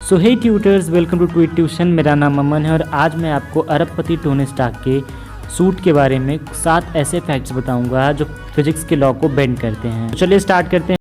So hey tutors, welcome to tweet tuition. मेरा नाम अमन है और आज मैं आपको अरबपति टोनी स्टार्क के सूट के बारे में 7 ऐसे फैक्ट्स बताऊंगा जो फिजिक्स के लॉ को बेंड करते हैं। तो चलिए स्टार्ट करते हैं।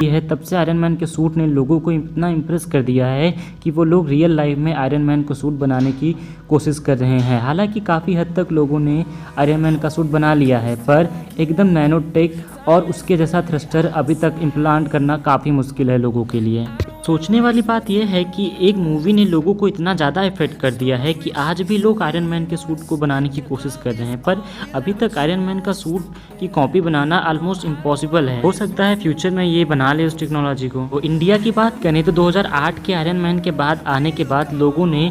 है तब से आयरन मैन के सूट ने लोगों को इतना इम्प्रेस कर दिया है कि वो लोग रियल लाइफ में आयरन मैन को सूट बनाने की कोशिश कर रहे हैं। हालांकि काफ़ी हद तक लोगों ने आयरन मैन का सूट बना लिया है, पर एकदम नैनोटेक और उसके जैसा थ्रस्टर अभी तक इम्प्लांट करना काफ़ी मुश्किल है लोगों के लिए। सोचने वाली बात यह है कि एक मूवी ने लोगों को इतना ज़्यादा इफेक्ट कर दिया है कि आज भी लोग आयरन मैन के सूट को बनाने की कोशिश कर रहे हैं, पर अभी तक आयरन मैन का सूट की कॉपी बनाना ऑलमोस्ट इम्पॉसिबल है। हो सकता है फ्यूचर में ये बना ले उस टेक्नोलॉजी को। तो इंडिया की बात करें तो 2008 के आयरन मैन के बाद आने के बाद लोगों ने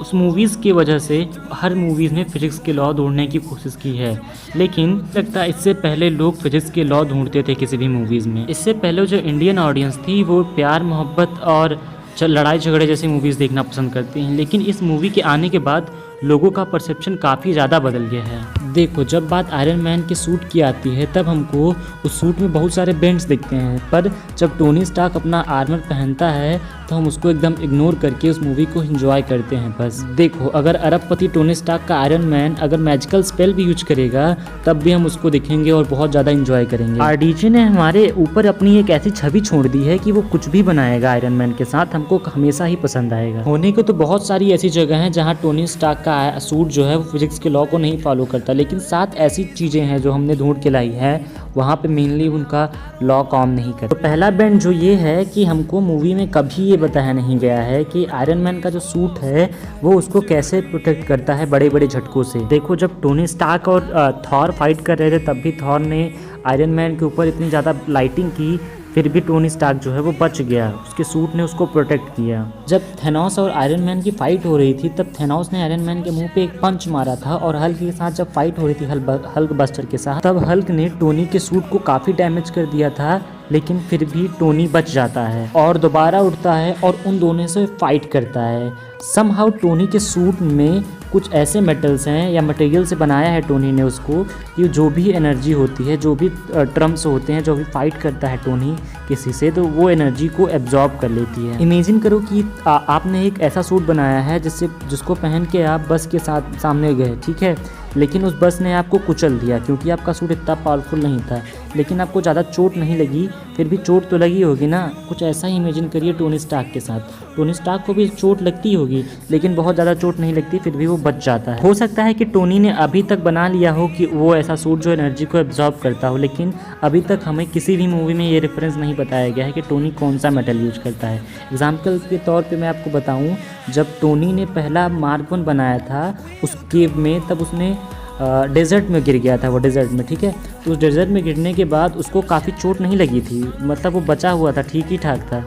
उस मूवीज़ की वजह से हर मूवीज़ में फिजिक्स के लॉ ढूंढने की कोशिश की है, लेकिन लगता है इससे पहले लोग फिजिक्स के लॉ ढूंढते थे किसी भी मूवीज़ में। इससे पहले जो इंडियन ऑडियंस थी वो प्यार मोहब्बत और लड़ाई झगड़े जैसी मूवीज़ देखना पसंद करती हैं, लेकिन इस मूवी के आने के बाद लोगों का परसेप्शन काफ़ी ज़्यादा बदल गया है। देखो, जब बात आयरन मैन के सूट की आती है तब हमको उस सूट में बहुत सारे बेंड्स दिखते हैं, पर जब टोनी स्टार्क अपना आर्मर पहनता है तो हम उसको एकदम इग्नोर करके उस मूवी को एंजॉय करते हैं बस। देखो, अगर अरबपति टोनी स्टार्क का आयरन मैन अगर मैजिकल स्पेल भी यूज करेगा तब भी हम उसको देखेंगे और बहुत ज़्यादा एंजॉय करेंगे। आरडीजे ने हमारे ऊपर अपनी एक ऐसी छवि छोड़ दी है कि वो कुछ भी बनाएगा आयरन मैन के साथ, हमको हमेशा ही पसंद आएगा। होने को तो बहुत सारी ऐसी जगह हैं जहाँ टोनी स्टार्क का सूट जो है वो फिजिक्स के लॉ को नहीं फॉलो करता, लेकिन 7 ऐसी चीज़ें हैं जो हमने ढूंढ के लाई है वहाँ पे मेनली उनका लॉ काम नहीं करता। तो पहला बेंड जो ये है कि हमको मूवी में कभी ये बताया नहीं गया है कि आयरन मैन का जो सूट है वो उसको कैसे प्रोटेक्ट करता है बड़े बड़े झटकों से। देखो, जब टोनी स्टार्क और थॉर फाइट कर रहे थे तब भी थॉर ने आयरन मैन के ऊपर इतनी ज़्यादा लाइटिंग की, फिर भी टोनी स्टार्क जो है वो बच गया, उसके सूट ने उसको प्रोटेक्ट किया। जब थेनोस और आयरन मैन की फाइट हो रही थी तब थेनोस ने आयरन मैन के मुंह पे एक पंच मारा था, और हल्क के साथ जब फाइट हो रही थी हल्क बस्टर के साथ, तब हल्क ने टोनी के सूट को काफ़ी डैमेज कर दिया था, लेकिन फिर भी टोनी बच जाता है और दोबारा उठता है और उन दोनों से फाइट करता है। समहाउ टोनी के सूट में कुछ ऐसे मेटल्स हैं या मटेरियल से बनाया है टोनी ने उसको कि जो भी एनर्जी होती है, जो भी ट्रम्प्स होते हैं, जो भी फाइट करता है टोनी किसी से, तो वो एनर्जी को एब्जॉर्ब कर लेती है। इमेजिन करो कि आपने एक ऐसा सूट बनाया है जिसको पहन के आप बस के साथ सामने गए, ठीक है, लेकिन उस बस ने आपको कुचल दिया क्योंकि आपका सूट इतना पावरफुल नहीं था, लेकिन आपको ज़्यादा चोट नहीं लगी, फिर भी चोट तो लगी होगी ना। कुछ ऐसा ही इमेजिन करिए टोनी स्टार्क के साथ। टोनी स्टार्क को भी चोट लगती होगी, लेकिन बहुत ज़्यादा चोट नहीं लगती, फिर भी वो बच जाता है। हो सकता है कि टोनी ने अभी तक बना लिया हो कि वो ऐसा सूट जो एनर्जी को एब्जॉर्ब करता हो, लेकिन अभी तक हमें किसी भी मूवी में ये रेफरेंस नहीं बताया गया है कि टोनी कौन सा मेटल यूज करता है। एग्जाम्पल के तौर पर मैं आपको बताऊँ, जब टोनी ने पहला मार्क 1 बनाया था उस केव में, तब उसने डेजर्ट में गिर गया था, वो डेजर्ट में, ठीक है। तो उस डेजर्ट में गिरने के बाद उसको काफ़ी चोट नहीं लगी थी, मतलब वो बचा हुआ था, ठीक ही ठाक था,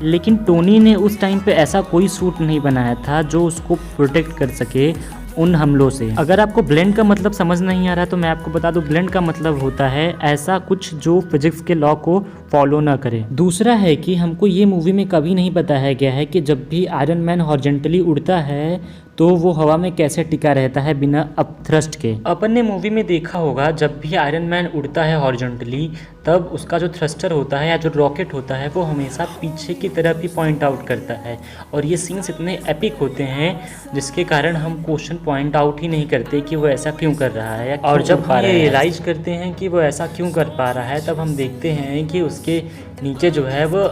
लेकिन टोनी ने उस टाइम पे ऐसा कोई सूट नहीं बनाया था जो उसको प्रोटेक्ट कर सके उन हमलों से। अगर आपको ब्लेंड का मतलब समझ नहीं आ रहा तो मैं आपको बता दूं, ब्लेंड का मतलब होता है ऐसा कुछ जो फिजिक्स के लॉ को फॉलो ना करे। दूसरा है कि हमको ये मूवी में कभी नहीं बताया गया है कि जब भी आयरन मैन हॉरिजॉन्टली उड़ता है तो वो हवा में कैसे टिका रहता है बिना अपथ्रस्ट के। अपन ने मूवी में देखा होगा जब भी आयरन मैन उड़ता है हॉरिजॉन्टली तब उसका जो थ्रस्टर होता है या जो रॉकेट होता है वो हमेशा पीछे की तरफ ही पॉइंट आउट करता है, और ये सीन्स इतने एपिक होते हैं जिसके कारण हम क्वेश्चन पॉइंट आउट ही नहीं करते कि वो ऐसा क्यों कर रहा है, और जब हम ये रियलाइज करते हैं कि वो ऐसा क्यों कर पा रहा है तब हम देखते हैं कि उसके नीचे जो है वो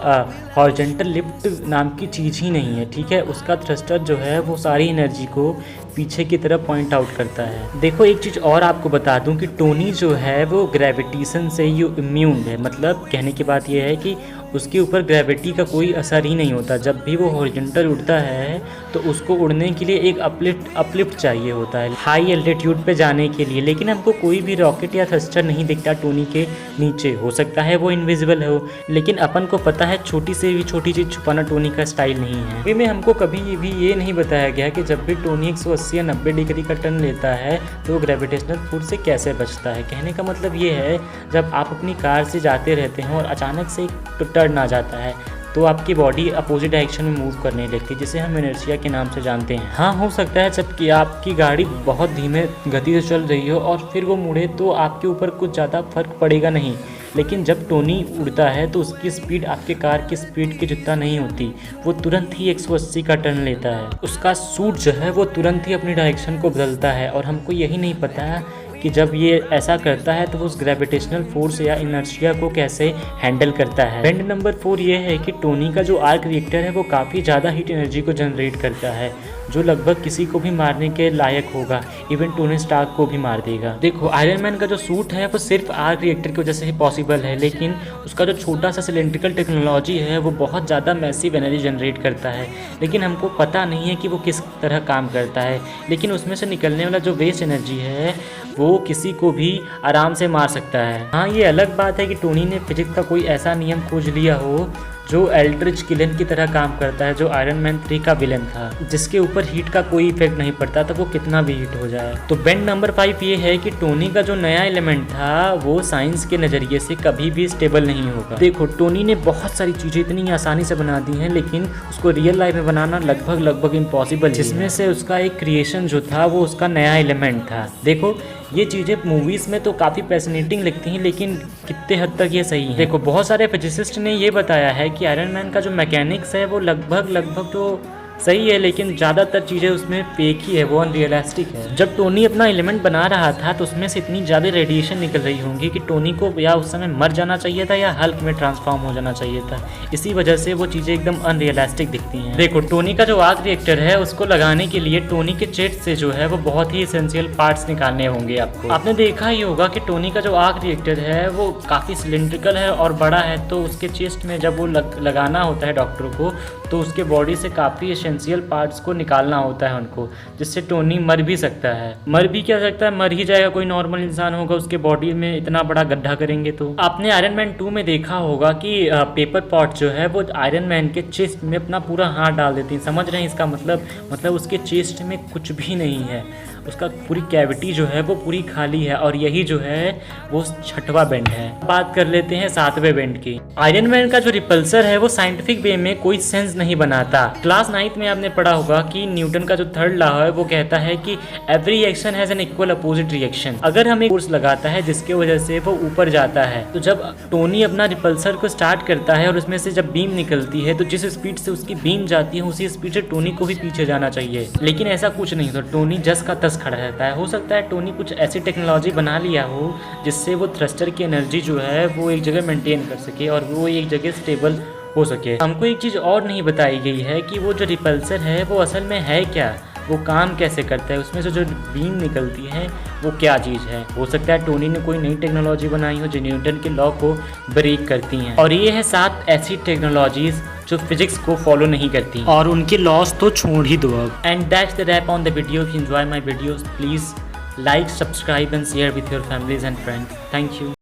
हॉरिजॉन्टल लिफ्ट नाम की चीज़ ही नहीं है, ठीक है। उसका थ्रस्टर जो है वो सारी एनर्जी को पीछे की तरफ पॉइंट आउट करता है। देखो, एक चीज़ और आपको बता दूं कि टोनी जो है वो ग्रेविटेशन से ही इम्यून है, मतलब कहने की बात यह है कि उसके ऊपर ग्रेविटी का कोई असर ही नहीं होता। जब भी वो हॉरिजॉन्टल उड़ता है तो उसको उड़ने के लिए एक अपलिफ्ट चाहिए होता है हाई एल्टीट्यूड पे जाने के लिए, लेकिन हमको कोई भी रॉकेट या थ्रस्टर नहीं दिखता टोनी के नीचे। हो सकता है वो इनविजिबल हो, लेकिन अपन को पता है छोटी से भी छोटी चीज़ छुपाना टोनी का स्टाइल नहीं है। मूवी में हमको कभी भी ये नहीं बताया गया कि जब भी टोनी 180 या 90 डिग्री का टर्न लेता है तो ग्रेविटेशनल फोर्स से कैसे बचता है। कहने का मतलब ये है, जब आप अपनी कार से जाते रहते हैं और अचानक से एक टर्न आ जाता है तो आपकी बॉडी अपोजिट डायरेक्शन में मूव करने लगती है, जिसे हम इनर्शिया के नाम से जानते हैं। हाँ, हो सकता है जबकि आपकी गाड़ी बहुत धीमे गति से चल रही हो और फिर वो मुड़े तो आपके ऊपर कुछ ज़्यादा फर्क पड़ेगा नहीं, लेकिन जब टोनी उड़ता है तो उसकी स्पीड आपके कार की स्पीड के जितना नहीं होती। वो तुरंत ही 180 का टर्न लेता है। उसका सूट जो है वो तुरंत ही अपनी डायरेक्शन को बदलता है और हमको यही नहीं पता कि जब ये ऐसा करता है तो वो उस ग्रेविटेशनल फोर्स या इनर्शिया को कैसे हैंडल करता है। बेंड नंबर 4 ये है कि टोनी का जो आर्क रिएक्टर है वो काफ़ी ज़्यादा हीट एनर्जी को जनरेट करता है, जो लगभग किसी को भी मारने के लायक होगा, इवन टोनी स्टार्क को भी मार देगा। देखो, आयरन मैन का जो सूट है वो सिर्फ आर्क रिएक्टर की वजह से ही पॉसिबल है, लेकिन उसका जो छोटा सा सिलेंड्रिकल टेक्नोलॉजी है वो बहुत ज़्यादा मैसिव एनर्जी जनरेट करता है, लेकिन हमको पता नहीं है कि वो किस तरह काम करता है। लेकिन उसमें से निकलने वाला जो वेस्ट एनर्जी है वो किसी को भी आराम से मार सकता है। हाँ, ये अलग बात है कि टोनी ने फिजिक्स का कोई ऐसा नियम खोज लिया हो जो एल्ड्रिच किलन की तरह काम करता है, जो आयरन मैन 3 का विलन था, जिसके ऊपर हीट का कोई इफेक्ट नहीं पड़ता था, वो कितना भी हीट हो जाए। तो बेंड नंबर 5 ये है कि टोनी का जो नया एलिमेंट था वो साइंस के नज़रिए से कभी भी स्टेबल नहीं होगा। देखो, टोनी ने बहुत सारी चीज़ें इतनी आसानी से बना दी हैं, लेकिन उसको रियल लाइफ में बनाना लगभग इम्पॉसिबल, जिसमें से उसका एक क्रिएशन जो था वो उसका नया एलिमेंट था। देखो, ये चीज़ें मूवीज़ में तो काफ़ी फैसिनेटिंग लगती हैं, लेकिन कितने हद तक ये सही है। देखो, बहुत सारे फिजिसिस्ट ने ये बताया है कि आयरन मैन का जो मैकेनिक्स है वो लगभग तो सही है, लेकिन ज़्यादातर चीज़ें उसमें फेक ही है, वो अनरियलिस्टिक है। जब टोनी अपना एलिमेंट बना रहा था तो उसमें से इतनी ज़्यादा रेडिएशन निकल रही होंगी कि टोनी को या उस समय मर जाना चाहिए था या हल्क में ट्रांसफॉर्म हो जाना चाहिए था। इसी वजह से वो चीज़ें एकदम अनरियलिस्टिक दिखती हैं। देखो, टोनी का जो आर्क रिएक्टर है उसको लगाने के लिए टोनी के चेस्ट से जो है वो बहुत ही एसेंशियल पार्ट्स निकालने होंगे। आपने देखा ही होगा कि टोनी का जो आर्क रिएक्टर है वो काफ़ी सिलेंड्रिकल है और बड़ा है, तो उसके चेस्ट में जब वो लगाना होता है डॉक्टर को, तो उसके बॉडी से काफ़ी एसेंशियल पार्ट्स को निकालना होता है उनको, जिससे टोनी मर भी सकता है। मर भी क्या सकता है, मर ही जाएगा। कोई नॉर्मल इंसान होगा उसके बॉडी में इतना बड़ा गड्ढा करेंगे तो। आपने आयरन मैन 2 में देखा होगा कि पेपर पॉट जो है वो आयरन मैन के चेस्ट में अपना पूरा हाथ डाल देती है। समझ रहे हैं इसका मतलब उसके चेस्ट में कुछ भी नहीं है, उसका पूरी कैविटी जो है वो पूरी खाली है, और यही जो है वो 6वां बेंड है। बात कर लेते हैं 7वें बेंड की। आयरन मैन का जो रिपल्सर है वो साइंटिफिक वे में कोई सेंस नहीं बनाता। क्लास 9th में आपने पढ़ा होगा कि न्यूटन का जो 3rd लॉ है वो कहता है कि every reaction has an equal opposite reaction. अगर हम एक फोर्स लगाता है जिसके वजह से वो ऊपर जाता है, तो जब टोनी अपना रिपल्सर को स्टार्ट करता है और उसमें से जब बीम निकलती है तो जिस स्पीड से उसकी बीम जाती है उसी स्पीड से टोनी को भी पीछे जाना चाहिए, लेकिन ऐसा कुछ नहीं। तो टोनी जस का तस खड़ा रहता है। हो सकता है टोनी कुछ ऐसी टेक्नोलॉजी बना लिया हो जिससे वो थ्रस्टर की एनर्जी जो है वो एक जगह मेंटेन कर सके और वो एक जगह स्टेबल हो सके। हमको एक चीज़ और नहीं बताई गई है कि वो जो रिपल्सर है वो असल में है क्या, वो काम कैसे करता है, उसमें से जो बीम निकलती है वो क्या चीज़ है। हो सकता है टोनी ने कोई नई टेक्नोलॉजी बनाई हो जो न्यूटन के लॉ को ब्रेक करती हैं। और ये है 7 ऐसी टेक्नोलॉजीज जो फिजिक्स को फॉलो नहीं करती, और उनके लॉस तो छोड़ ही दो अब। And that's the wrap on the video. If you enjoy my videos, please like, subscribe and share with your families and friends. Thank you.